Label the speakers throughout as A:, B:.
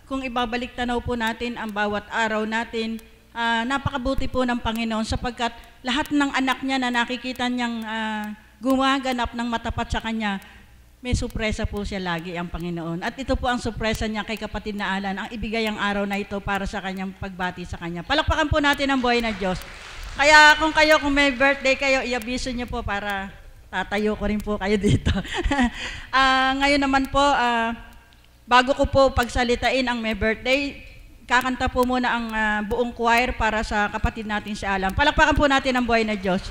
A: Kung ibabalik tanaw po natin ang bawat araw natin, napakabuti po ng Panginoon sapagkat lahat ng anak niya na nakikita niyang gumaganap ng matapat sa Kanya, may supresa po siya lagi ang Panginoon. At ito po ang supresa niya kay kapatid na Alan, ang ibigay ang araw na ito para sa kanyang pagbati sa Kanya. Palakpakan po natin ang buhay na Diyos. Kaya kung may birthday kayo, i-abiso niyo po para tatayo ko rin po kayo dito. Ngayon naman po, bago ko po pagsalitain ang may birthday, kakanta po muna ang buong choir para sa kapatid natin si Alan. Palakpakan po natin ang buhay na Diyos.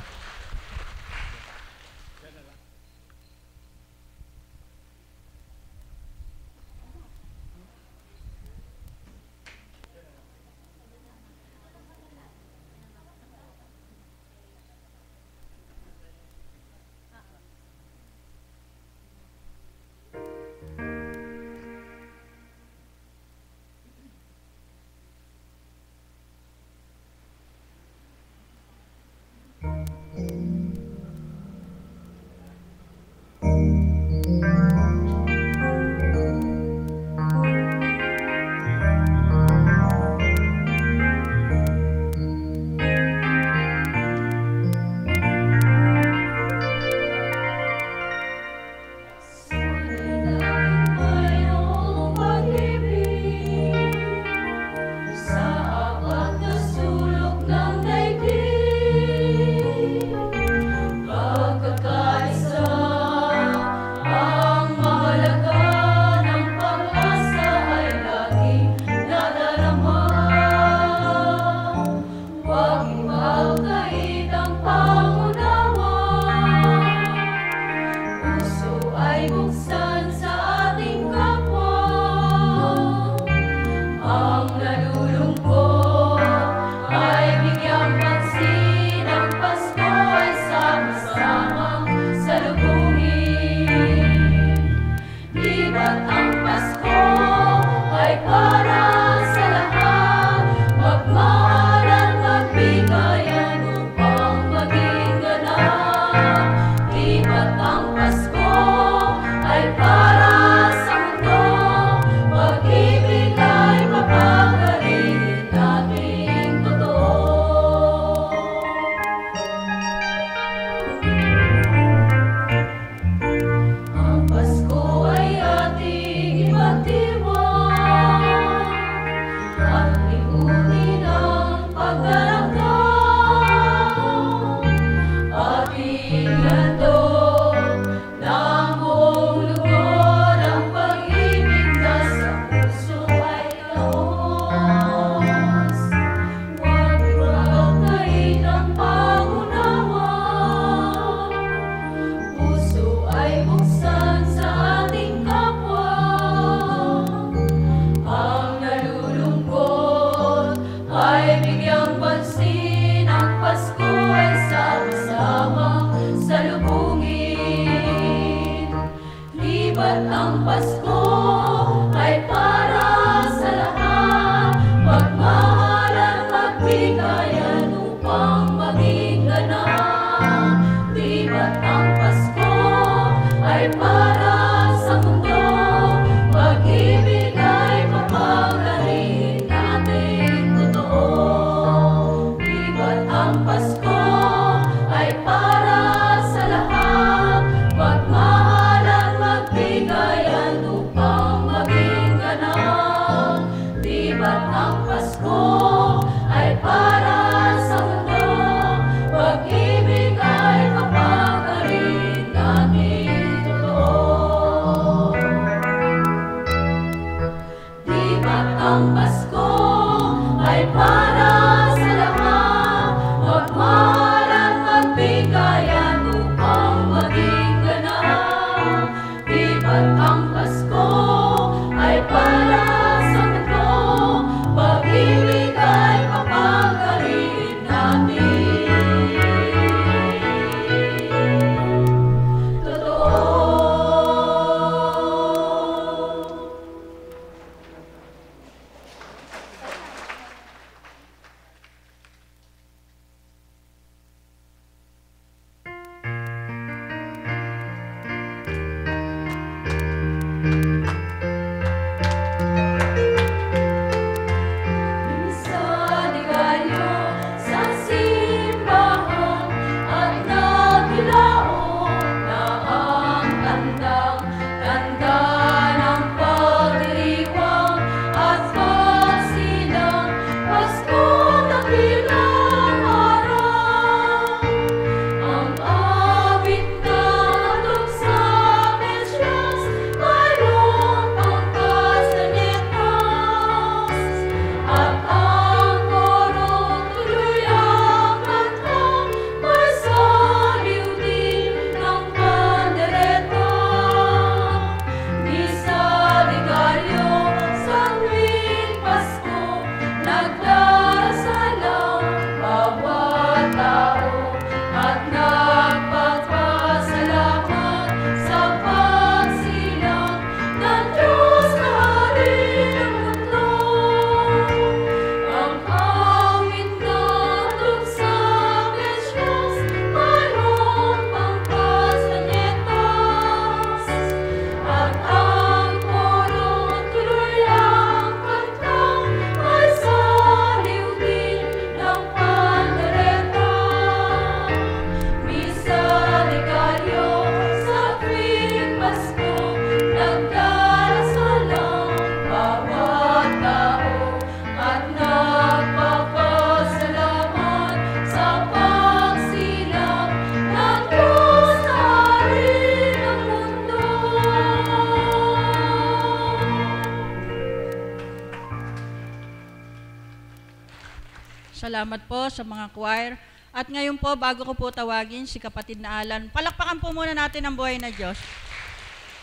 A: Salamat po sa mga choir. At ngayon po, bago ko po tawagin si kapatid na Alan, palakpakan po muna natin ang buhay na Diyos.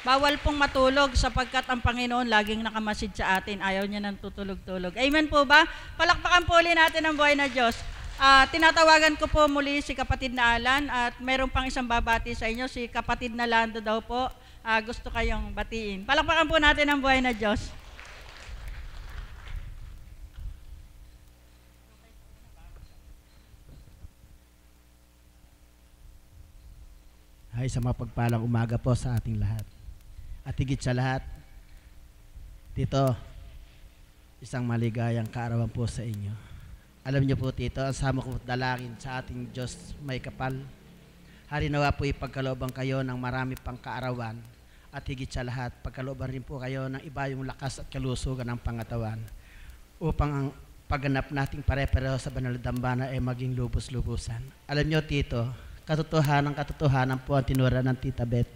A: Bawal pong matulog sapagkat ang Panginoon laging nakamasid sa atin. Ayaw niya nang tutulog-tulog. Amen po ba? Palakpakan po ulit natin ang buhay na Diyos. Tinatawagan ko po muli si kapatid na Alan at mayroon pang isang babati sa inyo, si kapatid na Lando daw po. Gusto kayong batiin. Palakpakan po natin ang buhay na Diyos.
B: Ay, sa mapagpalang umaga po sa ating lahat. At higit sa lahat, Tito, isang maligayang kaarawan po sa inyo. Alam niyo po, Tito, ang sama ko dalangin sa ating Diyos may kapal. Harinawa po ipagkalooban kayo ng marami pang kaarawan. At higit sa lahat, pagkalooban rin po kayo ng iba yung lakas at kalusugan ng pangatawan. Upang ang pagganap nating pare-pareho sa banal na dambana ay maging lubos-lubusan. Alam niyo, Tito, katotohanan po ang tinura ng Tita Beth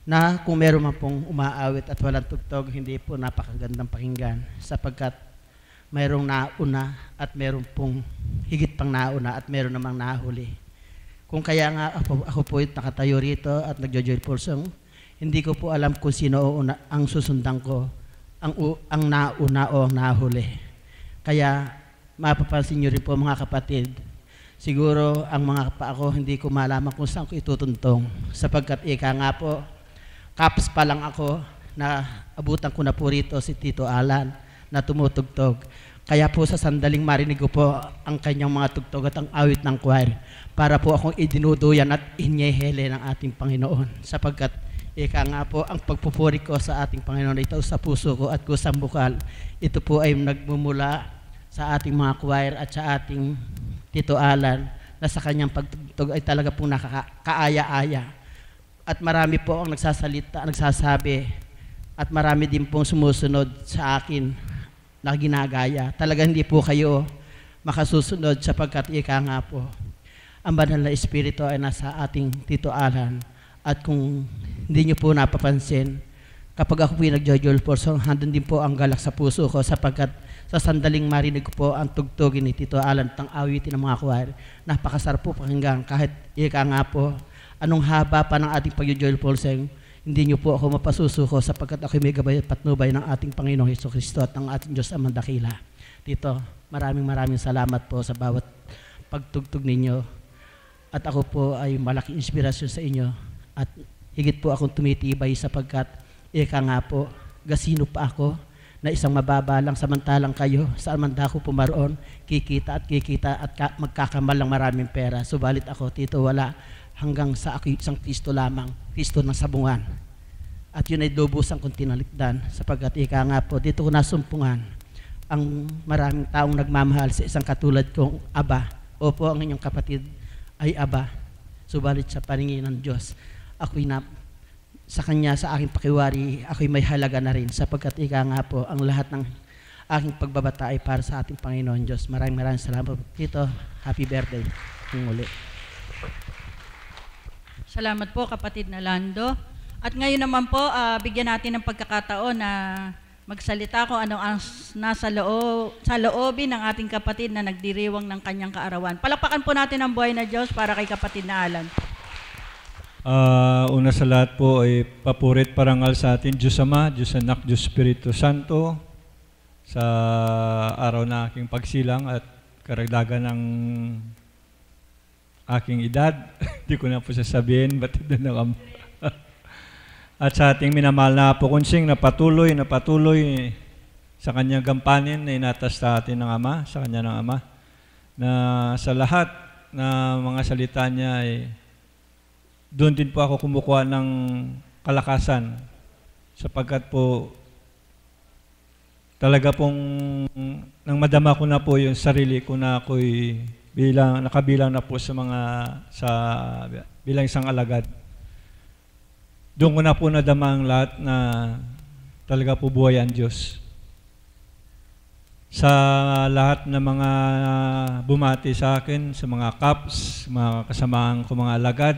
B: na kung meron man pong umaawit at walang tugtog, hindi po napakagandang pakinggan sapagkat mayroong nauna at meron pong higit pang nauna at meron namang nahuli. Kung kaya nga ako po nakatayo rito at nagjo-joy pulsong, hindi ko po alam kung sino ang susundan ko, ang nauna o ang nahuli. Kaya mapapansin nyo rin po mga kapatid, siguro ang mga kapa ako hindi ko malaman kung saan ko itutuntong sapagkat ika nga po, kaps pa lang ako na abutan ko na po rito si Tito Alan na tumutugtog. Kaya po sa sandaling marinig ko po ang kanyang mga tugtog at ang awit ng choir para po akong idinuduyan at inyehele ng ating Panginoon sapagkat ika nga po ang pagpupuri ko sa ating Panginoon ito sa puso ko at kusang bukal. Ito po ay nagmumula sa ating mga choir at sa ating Tito Alan na sa kanyang pagtugtog ay talaga pong nakakaaya-aya. At marami po ang nagsasalita, nagsasabi at marami din pong sumusunod sa akin na ginagaya. Talaga hindi po kayo makasusunod sapagkat ika nga po ang banal na espiritu ay nasa ating Tito Alan. At kung hindi nyo po napapansin, kapag ako po yung nag-joyful person, handun din po ang galak sa puso ko sapagkat sa sandaling marinig ko po ang tugtugin ni Tito Alan at ang awitin ng mga choir. Napakasarap po pakinggan kahit ika nga po, anong haba pa ng ating pag-joyful sing, hindi nyo po ako mapasusuko sapagkat ako may gabay at patnubay ng ating Panginoong Jesucristo at ng ating Diyos Amang Dakila. Tito, maraming salamat po sa bawat pagtugtog ninyo at ako po ay malaking inspirasyon sa inyo at higit po akong tumitibay sapagkat ika nga po, gasino pa ako na isang mababa lang samantalang kayo saan man ako pumaroon, kikita at magkakamal ng maraming pera. Subalit ako, Tito, wala hanggang sa ako isang Kristo lamang, Kristo ng sabungan. At yun ay lubusan kong tinalikdan sapagkat ika nga po, dito ko nasumpungan ang maraming taong nagmamahal sa isang katulad kong Aba. Opo, ang inyong kapatid ay Aba. Subalit sa paningin ng Diyos, ako'y sa Kanya, sa aking pakiwari, ako'y may halaga na rin sapagkat ika nga po, ang lahat ng aking pagbabata ay para sa ating Panginoon Diyos. Maraming salamat po. Tito, happy birthday. Muli.
A: Salamat po kapatid na Lando. At ngayon naman po, bigyan natin ng pagkakataon na magsalita kung ano ang sa loobin ng ating kapatid na nagdiriwang ng kanyang kaarawan. Palakpakan po natin ang buhay na Diyos para kay kapatid na Alan.
C: Una sa lahat po ay papurit parangal sa atin Diyos Ama, Diyos Anak, Diyos Espiritu Santo sa araw na aking pagsilang at karagdagan ng aking edad. Hindi ko na po sasabihin, ba't ito na kami. At sa ating minamahal na Apo Kunsing na patuloy sa kanyang gampanin na inatas sa atin ng Ama, sa kanya ng Ama, na sa lahat na mga salita niya ay doon din po ako kumukuha ng kalakasan sapagkat po talaga pong nang madama ko na po yung sarili ko na ako'y nakabilang na po bilang isang alagad. Doon ko na po nadama ang lahat na talaga po buhay ang Diyos. Sa lahat ng mga bumati sa akin, sa mga caps, mga kasamahan ko mga alagad,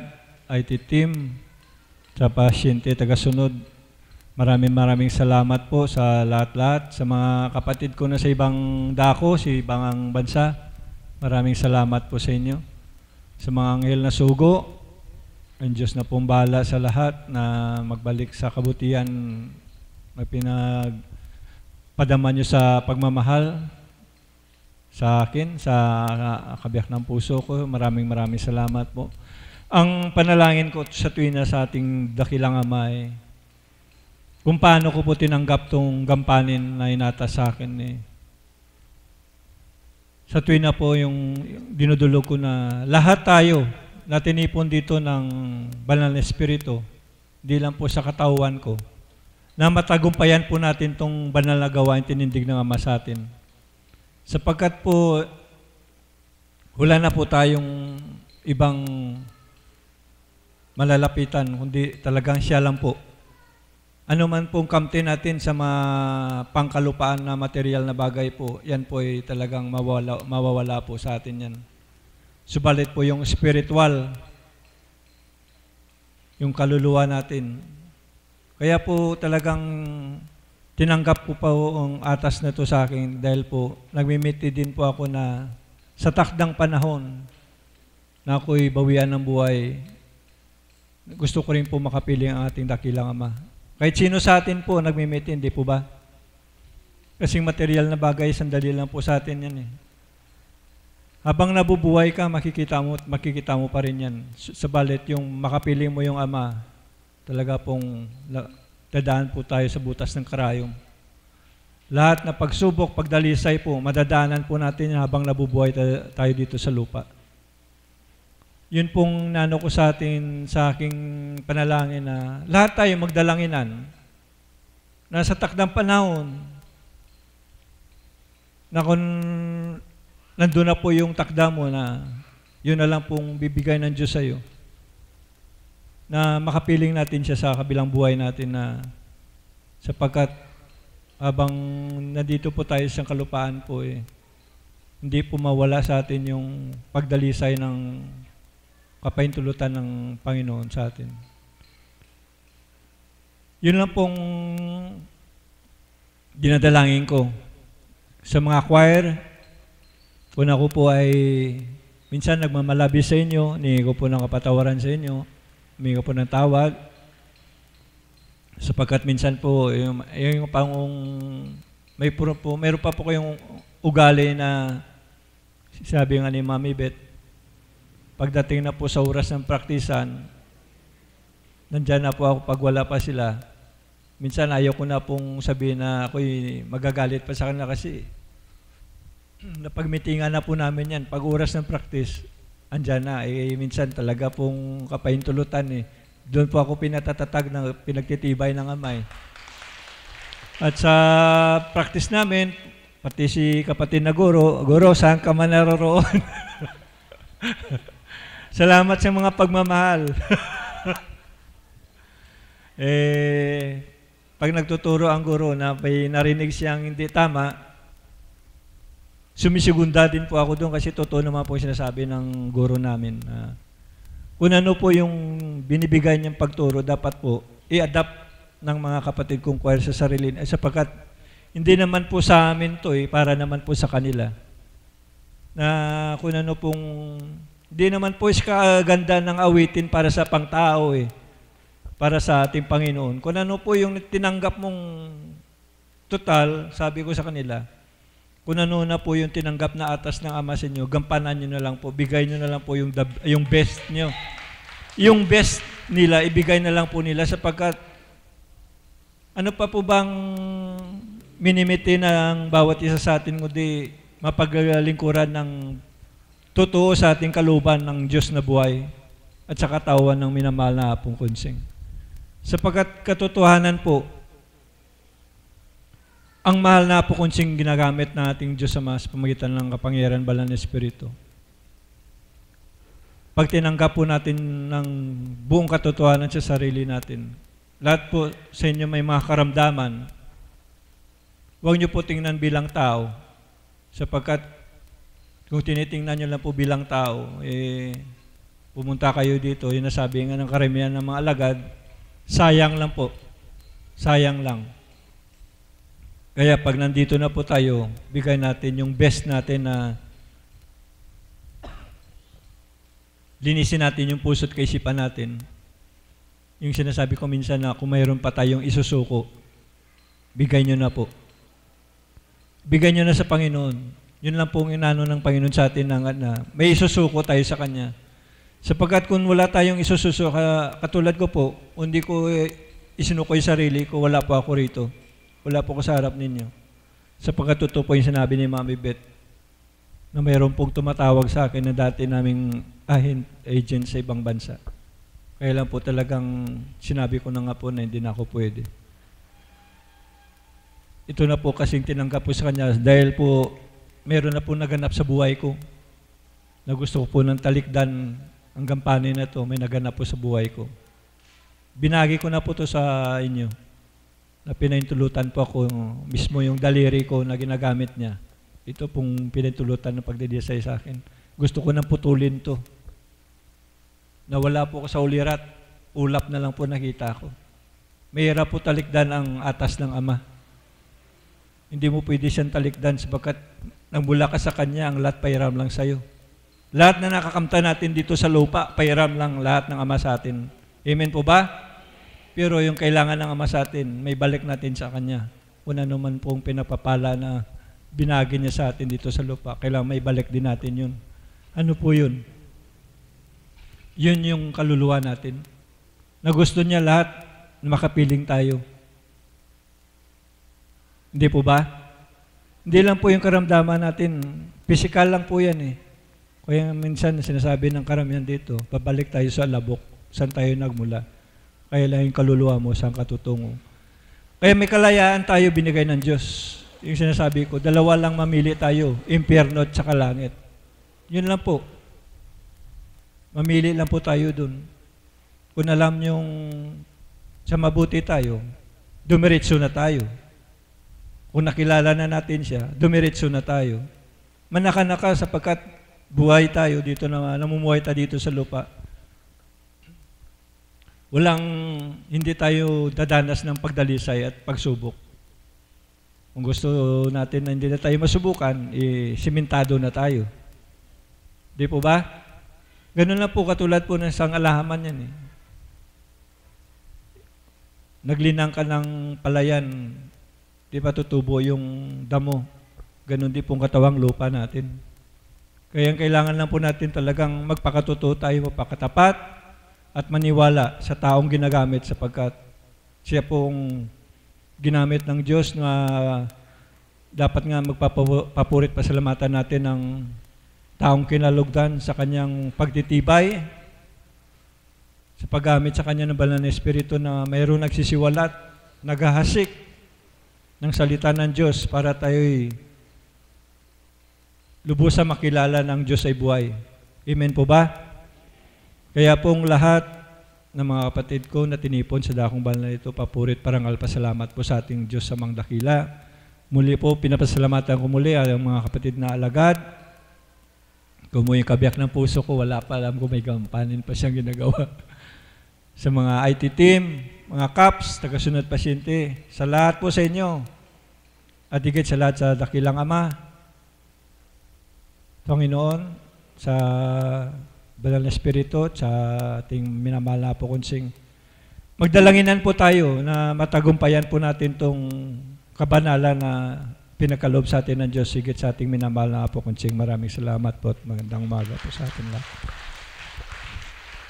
C: IT team, sa pasyente, tagasunod. Maraming salamat po sa lahat-lahat, sa mga kapatid ko na sa ibang dako, sa ibang bansa. Maraming salamat po sa inyo. Sa mga anghel na sugo, ang Diyos na pong bahala sa lahat na magbalik sa kabutihan na pinagpadama nyo sa pagmamahal sa akin, sa kabiyak ng puso ko. Maraming salamat po. Ang panalangin ko sa tuwing na sa ating dakilang Ama ay kung paano ko po tinanggap tong gampanin na inata sa akin sa tuwing na po yung dinudulog ko na lahat tayo na tinipon dito ng Banal na Espiritu, hindi lang po sa katauhan ko, na matagumpayan po natin tong banal na gawain tinindig ng Ama sa atin. Sapagkat po, wala na po tayong ibang malalapitan, kundi talagang siya lang po. Ano man pong kamtin natin sa mga pangkalupaan na material na bagay po, yan po ay talagang mawawala po sa atin yan. Subalit po yung spiritual, yung kaluluwa natin. Kaya po talagang tinanggap ko pa ang atas na to sa akin dahil po nagmimiti din po ako na sa takdang panahon na ako'y bawian ng buhay, gusto ko rin po makapili ang ating dakilang Ama. Kahit sino sa atin po nagmimiti, hindi po ba? Kasing material na bagay, sandali lang po sa atin yan Habang nabubuhay ka, makikita mo pa rin yan. Sabalit yung makapili mo yung Ama, talaga pong dadaan po tayo sa butas ng karayom. Lahat na pagsubok, pagdalisay po, madadaanan po natin habang nabubuhay tayo dito sa lupa. Yun pong nano ko sa atin, sa aking panalangin na lahat tayo magdalanginan na sa takdang panahon na kung nandun na po yung takda mo na yun na lang pong bibigay ng Diyos sa iyo, na makapiling natin siya sa kabilang buhay natin na sapagkat habang nandito po tayo sa kalupaan po hindi po mawala sa atin yung pagdalisay ng kapahintulutan ng Panginoon sa atin. Yun lang pong dinadalangin ko. Sa mga choir, kung ako po ay minsan nagmamalabi sa inyo, humingi ko po ng kapatawaran sa inyo, humingi ko po ng tawag, sapagkat minsan po, yung mayroon pa po kayong ugali na sabi nga ni Mami Beth, pagdating na po sa oras ng praktisan, nandyan na po ako pag wala pa sila. Minsan ayaw ko na pong sabihin na ako'y magagalit pa sa kanila kasi napagmitingan na po namin yan. Pag oras ng practice, andyan na. Minsan talaga pong kapahintulutan Doon po ako pinatatatag na pinagtitibay ng Ama At sa practice namin, pati si kapatid na guro, saan ka man naroroon? Salamat sa mga pagmamahal. Pag nagtuturo ang guro na may narinig siyang hindi tama, sumisigunda din po ako doon kasi totoo naman po sinasabi ng guro namin. Kung ano po yung binibigay niyang pagturo, dapat po i-adapt ng mga kapatid kong choir sa sarili. Sapagkat hindi naman po sa amin to para naman po sa kanila. Na kung ano pong hindi naman po kaganda ng awitin para sa pangtao para sa ating Panginoon. Kung ano po yung tinanggap mong total, sabi ko sa kanila, kung ano na po yung tinanggap na atas ng Ama sa inyo, gampanan nyo na lang po, bigay nyo na lang po yung best nyo. Yung best nila, ibigay na lang po nila sapagkat ano pa po bang minimiti ng bawat isa sa atin kundi mapaglingkuran ng totoo sa ating kaluban ng Diyos na buhay at sa katawan ng minamahal na Apong Kunsing. Sapagkat katotohanan po, ang mahal na Apong Kunsing ginagamit ng ating Diyos Ama sa pamagitan ng kapangyarihan Banal na Espiritu. Pag tinanggap po natin ng buong katotohanan sa sarili natin, lahat po sa inyo may mga karamdaman, huwag niyo po tingnan bilang tao, sapagkat kung tinitingnan nyo lang po bilang tao, pumunta kayo dito, yung nasabi nga ng karamihan ng mga alagad, sayang lang po. Sayang lang. Kaya pag nandito na po tayo, bigay natin yung best natin na linisin natin yung puso't kaisipan natin. Yung sinasabi ko minsan na kung mayroon pa tayong isusuko, bigay nyo na po. Bigay nyo na sa Panginoon. Yun lang po ang inano ng Panginoon sa atin na may isusuko tayo sa Kanya. Sapagkat kung wala tayong isusuko, katulad ko po, hindi ko isinuko yung sarili ko, wala po ako rito. Wala po ako sa harap ninyo. Sapagkat totoo po yung sinabi ni Mami Beth, na mayroon pong tumatawag sa akin na dati naming agent sa ibang bansa. Kaya lang po talagang sinabi ko na nga po na hindi na ako pwede. Ito na po kasing tinanggap po sa kanya dahil po meron na po naganap sa buhay ko na gusto ko po ng talikdan ang gampanin na to, may naganap po sa buhay ko. Binagi ko na po to sa inyo na pinaintulutan po ako mismo yung daliri ko na ginagamit niya. Ito pong pinintulutan ng pagdidesay sa akin. Gusto ko nang putulin to. Nawala po ako sa ulirat. Ulap na lang po nakita ko. Mahirap po talikdan ang atas ng Ama. Hindi mo pwede siyang talikdan sapagkat nang mula ka sa Kanya, ang lahat pairam lang sa'yo. Lahat na nakakamta natin dito sa lupa, pairam lang lahat ng Ama sa atin. Amen po ba? Pero yung kailangan ng Ama sa atin, may balik natin sa Kanya. Una naman pong pinapapala na binagi niya sa atin dito sa lupa. Kailangan may balik din natin yun. Ano po yun? Yun yung kaluluwa natin. Na gusto niya lahat na makapiling tayo. Hindi po ba? Hindi lang po yung karamdaman natin. Physical lang po yan eh. Kaya minsan sinasabi ng karamihan dito, babalik tayo sa labok. Saan tayo nagmula? Kaya lang yung kaluluwa mo, saan katutungo. Kaya may kalayaan tayo binigay ng Diyos. Yung sinasabi ko, dalawa lang mamili tayo, impyerno at saka langit. Yun lang po. Mamili lang po tayo dun. Kung alam yung sa mabuti tayo, dumiretso na tayo. Kung nakilala na natin siya, dumiretso na tayo. Manaka-naka sapagkat buhay tayo dito na namumuhay tayo dito sa lupa. Hindi tayo dadanas ng pagdalisay at pagsubok. Kung gusto natin na hindi na tayo masubukan, simentado na tayo. Di po ba? Ganun na po, katulad po ng isang alahaman yan eh. Naglinang ka ng palayan, di ba tutubo yung damo? Ganun din pong katawang lupa natin. Kaya kailangan lang po natin talagang magpakatotoo tayo, magpakatapat at maniwala sa taong ginagamit sapagkat siya pong ginamit ng Diyos na dapat nga magpapapurit pasalamatan natin ng taong kinalugdan sa kanyang pagtitibay, sa paggamit sa kanya ng banal na Espiritu na mayroong nagsisiwalat, naghahasik ng salita ng Diyos para tayo'y lubusang makilala ng Diyos ay buhay. Amen po ba? Kaya pong lahat ng mga kapatid ko na tinipon sa dakong banal na ito, papurit parangal pasalamat po sa ating Diyos sa mga dakila. Muli po, pinapasalamatan ko muli ang mga kapatid na alagad. Kung mo yung kabiyak ng puso ko, wala pa, alam ko may gampanin pa siyang ginagawa. Sa mga IT team, mga CAPS, tagasunod pasyente, sa lahat po sa inyo, at higit sa lahat sa dakilang Ama, Panginoon, sa Banal na Espiritu, sa ating minamahal na po kunsing, magdalanginan po tayo na matagumpayan po natin itong kabanalan na pinagkaloob sa atin ng Diyos, higit sa ating minamahal na po kunsing. Maraming salamat po at magandang umaga po sa atin lahat.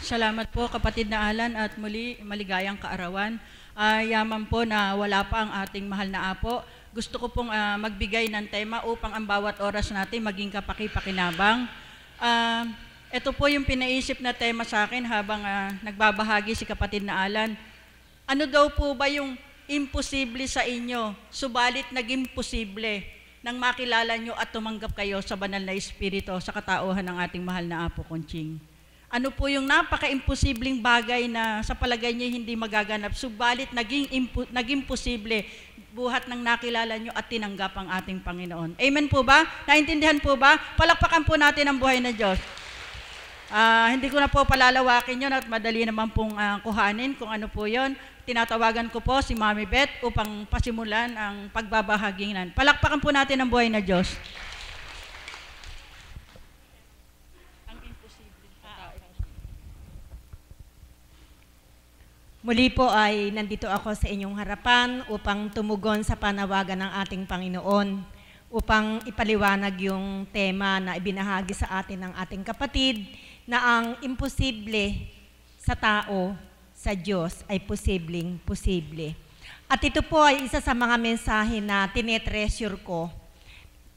A: Salamat po kapatid na Alan at muli maligayang kaarawan. Yaman po na wala pa ang ating mahal na Apo. Gusto ko pong magbigay ng tema upang ang bawat oras natin maging kapaki-pakinabang. Ito po yung pinaisip na tema sa akin habang nagbabahagi si kapatid na Alan. Ano daw po ba yung imposible sa inyo, subalit naging posible nang makilala nyo at tumanggap kayo sa banal na Espiritu sa katauhan ng ating mahal na Apo Kunching? Ano po yung napaka-imposibleng bagay na sa palagay niyo hindi magaganap, subalit naging posible buhat ng nakilala nyo at tinanggap ang ating Panginoon? Amen po ba? Naintindihan po ba? Palakpakan po natin ang buhay na Diyos. Hindi ko na po palalawakin yun at madali naman pong kuhanin kung ano po yun. Tinatawagan ko po si Mami Beth upang pasimulan ang pagbabahaginan. Palakpakan po natin ang buhay na Diyos.
D: Muli po ay nandito ako sa inyong harapan upang tumugon sa panawagan ng ating Panginoon, upang ipaliwanag yung tema na ibinahagi sa atin ng ating kapatid na ang imposible sa tao, sa Diyos ay posibleng posible. At ito po ay isa sa mga mensahe na tinetreasure ko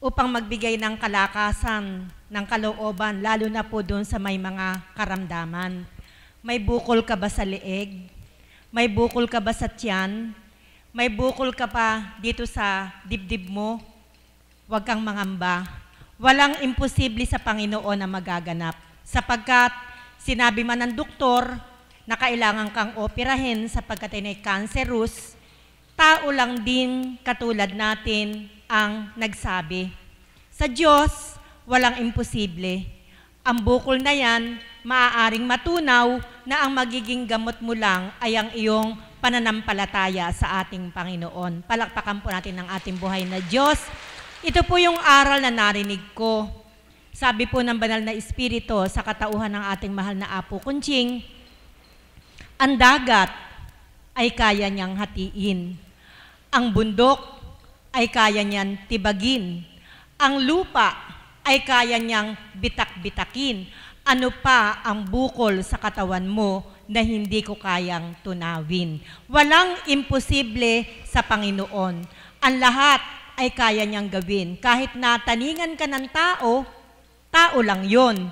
D: upang magbigay ng kalakasan, ng kalooban, lalo na po doon sa may mga karamdaman. May bukol ka ba sa leeg? May bukol ka ba sa tiyan? May bukol ka pa dito sa dibdib mo? Huwag kang mangamba. Walang imposible sa Panginoon na magaganap. Sapagkat sinabi man ng doktor na kailangan kang operahin sapagkat ay cancerous, tao lang din katulad natin ang nagsabi. Sa Diyos, walang imposible. Ang bukol na yan, maaaring matunaw na ang magiging gamot mo lang ay ang iyong pananampalataya sa ating Panginoon. Palakpakan po natin ang ating buhay na Diyos. Ito po yung aral na narinig ko. Sabi po ng Banal na Espiritu sa katauhan ng ating mahal na Apo Kunching, ang dagat ay kaya niyang hatiin. Ang bundok ay kaya niyang tibagin. Ang lupa ay kaya niyang bitak-bitakin. Ano pa ang bukol sa katawan mo na hindi ko kayang tunawin? Walang imposible sa Panginoon. Ang lahat ay kaya niyang gawin. Kahit nataningan ka ng tao, tao lang yon.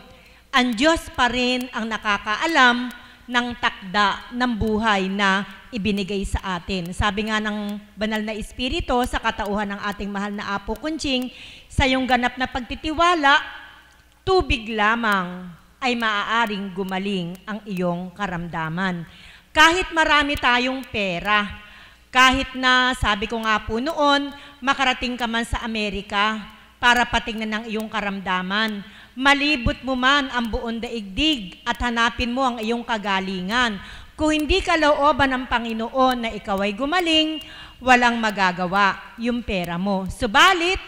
D: Ang Diyos pa rin ang nakakaalam ng takda ng buhay na ibinigay sa atin. Sabi nga ng Banal na Espiritu sa katauhan ng ating mahal na Apo Kunching, sa iyong ganap na pagtitiwala, tubig lamang ay maaaring gumaling ang iyong karamdaman. Kahit marami tayong pera, kahit na, sabi ko nga po noon, makarating ka man sa Amerika para patingnan ng iyong karamdaman, malibot mo man ang buong daigdig at hanapin mo ang iyong kagalingan. Kung hindi kalooban ng Panginoon na ikaw ay gumaling, walang magagawa yung pera mo. Subalit,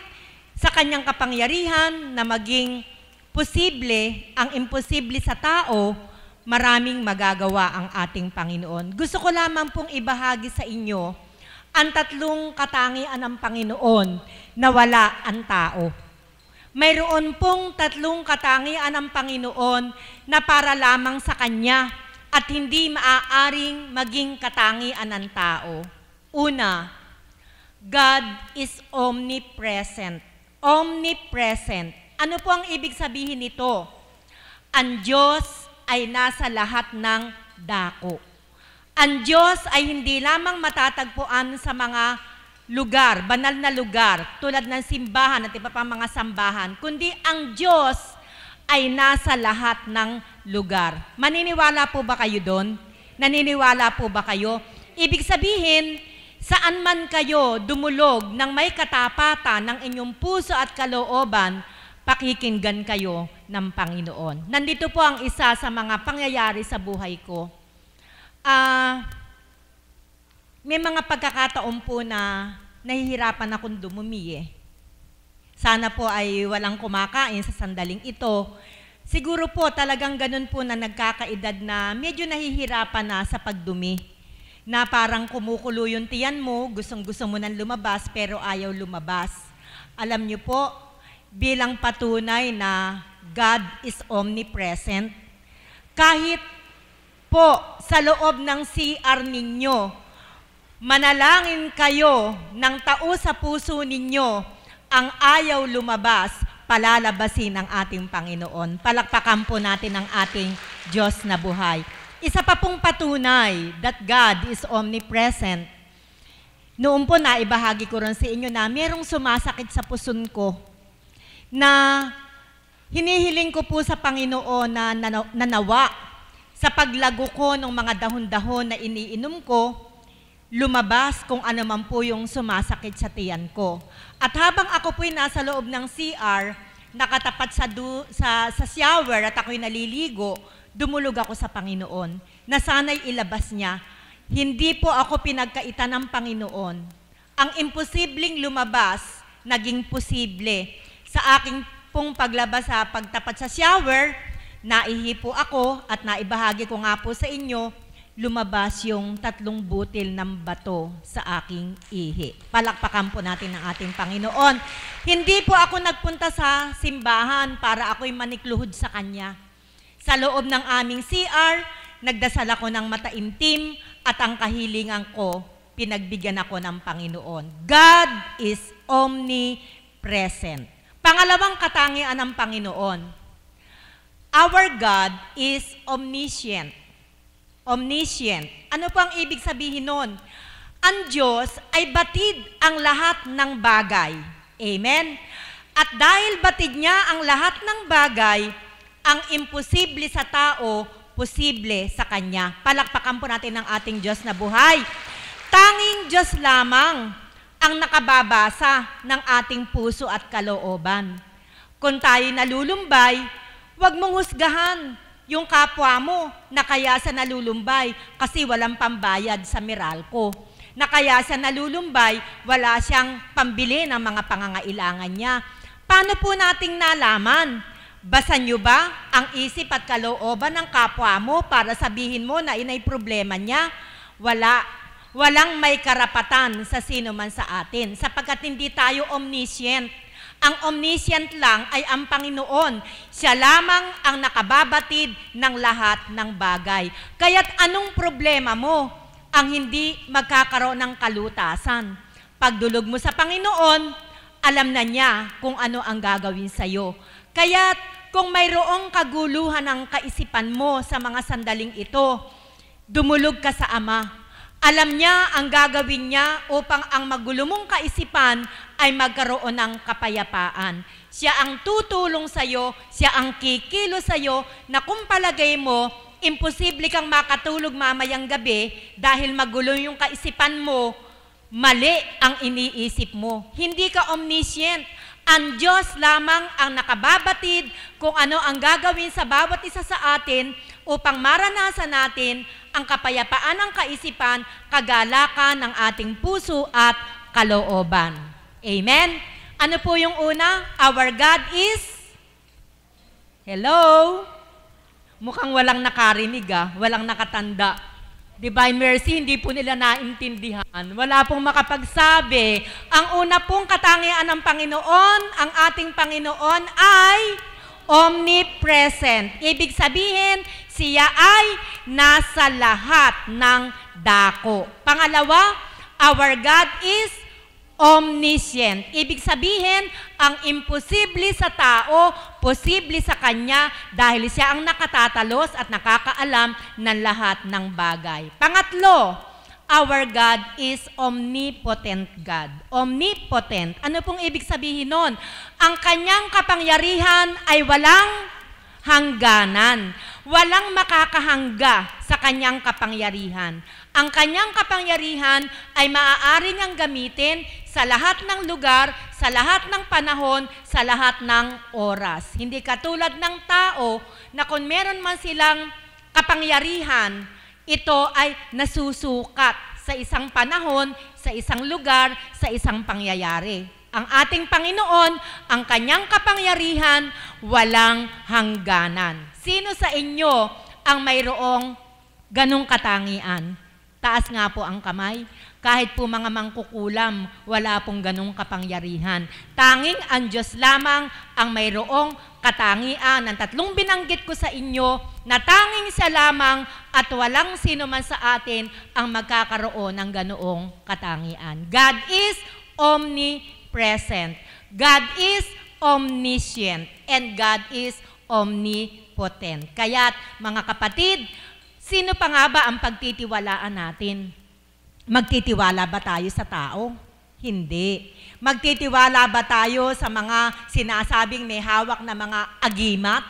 D: sa kanyang kapangyarihan na maging posible ang imposible sa tao, maraming magagawa ang ating Panginoon. Gusto ko lamang pong ibahagi sa inyo ang tatlong katangian ng Panginoon na wala ang tao. Mayroon pong tatlong katangian ng Panginoon na para lamang sa Kanya at hindi maaaring maging katangian ng tao. Una, God is omnipresent. Omnipresent. Ano po ang ibig sabihin nito? Ang Diyos ay nasa lahat ng dako. Ang Diyos ay hindi lamang matatagpuan sa mga lugar, banal na lugar, tulad ng simbahan at iba pang mga sambahan, kundi ang Diyos ay nasa lahat ng lugar. Maniniwala po ba kayo doon? Naniniwala po ba kayo? Ibig sabihin, saan man kayo dumulog ng may katapatan ng inyong puso at kalooban, pakikinggan kayo ng Panginoon. Nandito po ang isa sa mga pangyayari sa buhay ko. May mga pagkakataon po na nahihirapan akong dumumi. Sana po ay walang kumakain sa sandaling ito. Siguro po talagang ganun po na nagkakaedad na medyo nahihirapan na sa pagdumi. Na parang kumukulo yung tiyan mo, gustong-gusto mo nang lumabas pero ayaw lumabas. Alam niyo po, bilang patunay na God is omnipresent, kahit po sa loob ng CR ninyo, manalangin kayo ng tao sa puso ninyo, ang ayaw lumabas, palalabasin ng ating Panginoon. Palakpakan po natin ang ating Diyos na buhay. Isa pa pong patunay that God is omnipresent. Noon po naibahagi ko rin sa inyo na mayroong sumasakit sa puson ko na hinihiling ko po sa Panginoon na nawa sa paglago ko ng mga dahon-dahon na iniinom ko, lumabas kung ano man po yung sumasakit sa tiyan ko. At habang ako po'y nasa loob ng CR, nakatapat sa shower at ako'y naliligo, dumulog ako sa Panginoon na sana'y ilabas niya. Hindi po ako pinagkaitan ng Panginoon. Ang imposibleng lumabas, naging posible. Sa aking pong paglabas sa pagtapat sa shower, naihipo ako at naibahagi ko nga po sa inyo lumabas yung 3 butil ng bato sa aking ihi. Palakpakan po natin ang ating Panginoon. Hindi po ako nagpunta sa simbahan para ako'y manikluhod sa Kanya. Sa loob ng aming CR, nagdasal ako ng mataimtim at ang kahilingan ko, pinagbigyan ako ng Panginoon. God is omnipresent. Pangalawang katangian ng Panginoon. Our God is omniscient. Omniscient. Ano po ang ibig sabihin nun? Ang Diyos ay batid ang lahat ng bagay. Amen? At dahil batid niya ang lahat ng bagay, ang imposible sa tao, posible sa Kanya. Palakpakan po natin ang ating Diyos na buhay. Tanging Diyos lamang ang nakababasa ng ating puso at kalooban. Kung tayo nalulumbay, huwag mong husgahan yung kapwa mo na kaya sa nalulumbay kasi walang pambayad sa Meralco. Na kaya sa nalulumbay, wala siyang pambili ng mga pangangailangan niya. Paano po nating nalaman? Basan nyo ba ang isip at kalooban ng kapwa mo para sabihin mo na inay problema niya? Wala. Walang may karapatan sa sino man sa atin sapagkat hindi tayo omniscient. Ang omniscient lang ay ang Panginoon. Siya lamang ang nakababatid ng lahat ng bagay. Kaya't anong problema mo ang hindi magkakaroon ng kalutasan? Pagdulog mo sa Panginoon, alam na niya kung ano ang gagawin sa'yo. Kaya't kung mayroong kaguluhan ng kaisipan mo sa mga sandaling ito, dumulog ka sa Ama. Alam niya ang gagawin niya upang ang magulo mong kaisipan ay magkaroon ng kapayapaan. Siya ang tutulong sa iyo, siya ang kikilo sa iyo na kung palagay mo, imposible kang makatulog mamayang gabi dahil magulo yung kaisipan mo, mali ang iniisip mo. Hindi ka omniscient. Ang Diyos lamang ang nakababatid kung ano ang gagawin sa bawat isa sa atin upang maranasan natin ang kapayapaan ng kaisipan, kagalakan ng ating puso at kalooban. Amen? Ano po yung una? Our God is? Hello? Mukhang walang nakarinig walang nakatanda. Divine Mercy, hindi po nila naintindihan. Wala pong makapagsabi. Ang una pong katangian ng Panginoon, ang ating Panginoon ay omnipresent. Ibig sabihin, siya ay nasa lahat ng dako. Pangalawa, our God is omniscient. Ibig sabihin, ang imposible sa tao, posible sa Kanya dahil siya ang nakatatalos at nakakaalam ng lahat ng bagay. Pangatlo, our God is omnipotent God. Omnipotent. Ano pong ibig sabihin nun? Ang Kanyang kapangyarihan ay walang hangganan. Walang makakahangga sa Kanyang kapangyarihan. Ang Kanyang kapangyarihan ay maaari niyang gamitin sa lahat ng lugar, sa lahat ng panahon, sa lahat ng oras. Hindi katulad ng tao na kung meron man silang kapangyarihan, ito ay nasusukat sa isang panahon, sa isang lugar, sa isang pangyayari. Ang ating Panginoon, ang Kanyang kapangyarihan, walang hangganan. Sino sa inyo ang mayroong ganong katangian? Taas nga po ang kamay. Kahit po mga mangkukulam, wala pong ganong kapangyarihan. Tanging ang Diyos lamang ang mayroong katangian. Ang tatlong binanggit ko sa inyo, na tanging siya lamang at walang sino man sa atin ang magkakaroon ng ganoong katangian. God is omnipresent. God is omniscient. And God is omnipotent. Kaya't mga kapatid, sino pa nga ba ang pagtitiwalaan natin? Magtitiwala ba tayo sa tao? Hindi. Magtitiwala ba tayo sa mga sinasabing may hawak na mga agimat?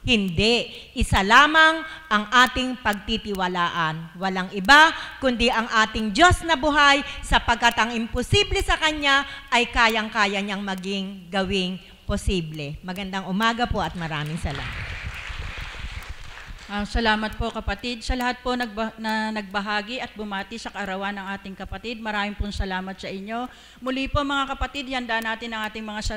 D: Hindi. Isa lamang ang ating pagtitiwalaan. Walang iba kundi ang ating Diyos na buhay sapagkat ang imposible sa Kanya ay kayang-kaya niyang maging gawing posible. Magandang umaga po at maraming salamat.
A: Salamat po kapatid. Sa lahat po na nagbahagi at bumati sa kaarawan ng ating kapatid, maraming pong salamat sa inyo. Muli po mga kapatid, handa natin ang ating mga